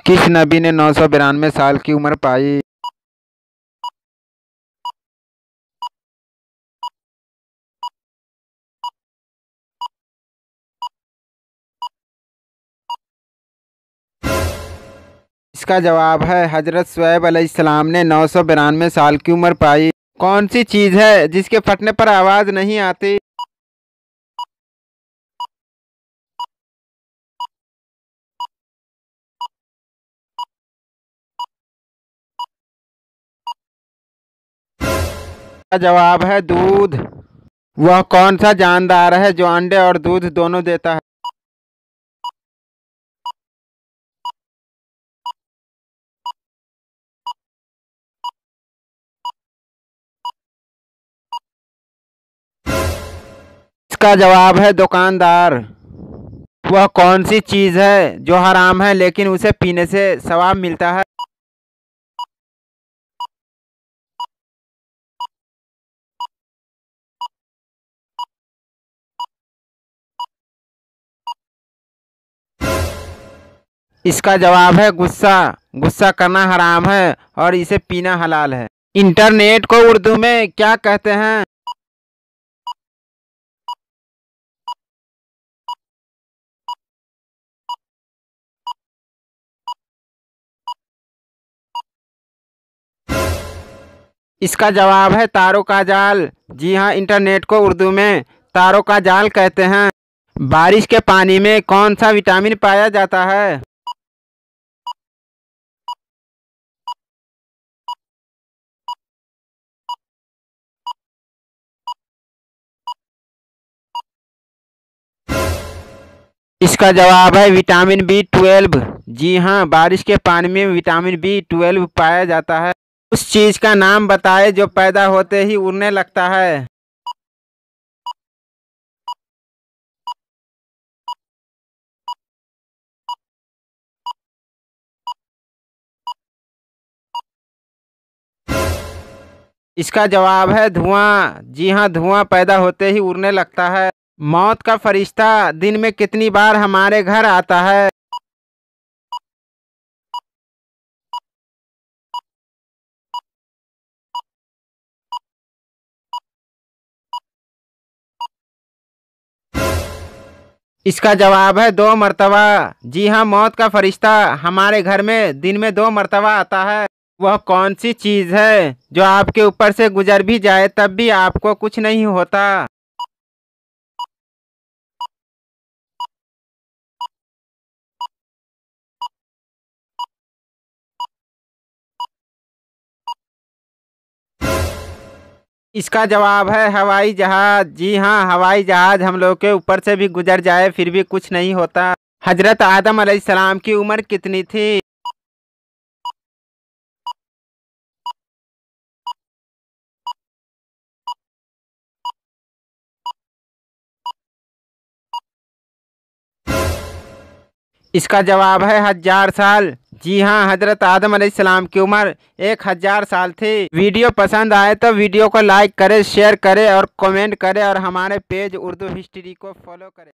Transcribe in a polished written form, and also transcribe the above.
किस नबी ने 992 साल की उम्र पाई? इसका जवाब है हजरत शुएब अलैहिस्सलाम ने 992 साल की उम्र पाई। कौन सी चीज है जिसके फटने पर आवाज नहीं आती? इसका जवाब है दूध। वह कौन सा जानदार है जो अंडे और दूध दोनों देता है? इसका जवाब है दुकानदार। वह कौन सी चीज है जो हराम है लेकिन उसे पीने से सवाब मिलता है? इसका जवाब है गुस्सा। गुस्सा करना हराम है और इसे पीना हलाल है। इंटरनेट को उर्दू में क्या कहते हैं? इसका जवाब है तारों का जाल। जी हाँ, इंटरनेट को उर्दू में तारों का जाल कहते हैं। बारिश के पानी में कौन सा विटामिन पाया जाता है? इसका जवाब है विटामिन B12। जी हाँ, बारिश के पानी में विटामिन B12 पाया जाता है। उस चीज का नाम बताएं जो पैदा होते ही उड़ने लगता है। इसका जवाब है धुआं। जी हाँ, धुआं पैदा होते ही उड़ने लगता है। मौत का फरिश्ता दिन में कितनी बार हमारे घर आता है? इसका जवाब है 2 मरतबा। जी हाँ, मौत का फरिश्ता हमारे घर में दिन में 2 मरतबा आता है। वह कौन सी चीज है जो आपके ऊपर से गुजर भी जाए तब भी आपको कुछ नहीं होता? इसका जवाब है हवाई जहाज। जी हाँ, हवाई जहाज हम लोग के ऊपर से भी गुजर जाए फिर भी कुछ नहीं होता। हजरत आदम अलैहिस्सलाम की उम्र कितनी थी? इसका जवाब है 1000 साल। जी हाँ, हजरत आदम अलैहिस्सलाम की उम्र 1000 साल थी। वीडियो पसंद आए तो वीडियो को लाइक करें, शेयर करें और कमेंट करें और हमारे पेज उर्दू हिस्ट्री को फॉलो करें।